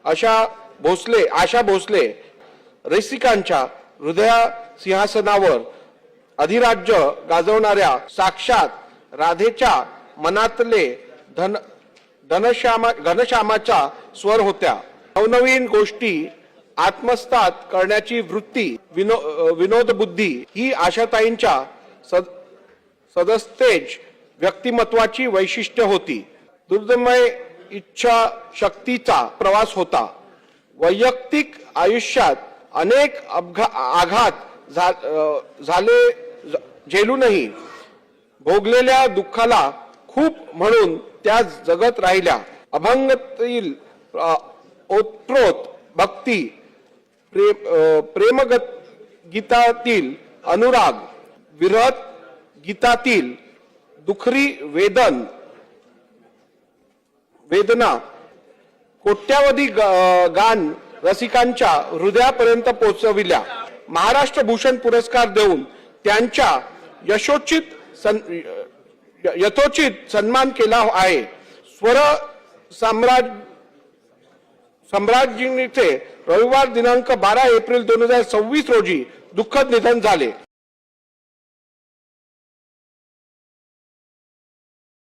आशा भोसले रसिकांच्या हृदय सिंहासनावर अधिराज्य गाजवणाऱ्या साक्षात राधेच्या मनातले घनश्यामाचा स्वर होत्या। नवनवीन गोष्टी आत्मसात करण्याची वृत्ती, विनोद बुद्धी ही आशाताईंच्या सदस्तेज व्यक्तिमत्वाची वैशिष्ट्य होती। दुर्दमय इच्छा शक्तीचा प्रवास होता। वैयक्तिक आयुष्यात अनेक आघात झेलूनही भोगलेल्या दुःखाला खूप म्हणून त्या जगत राहिल्या। अभंगातील ओतप्रोत भक्ती, गीतातील अनुराग, विरह गीतातील दुखरी वेदना कोट्यावधी गान रसिकांच्या हृदयापर्यंत पोहोचविल्या। महाराष्ट्र भूषण पुरस्कार देऊन त्यांच्या यथोचित सन्मान केला आहे। स्वर सम्राज्ञीचे रविवार दिनांक 12 एप्रिल 2026 रोजी दुःखद निधन झाले।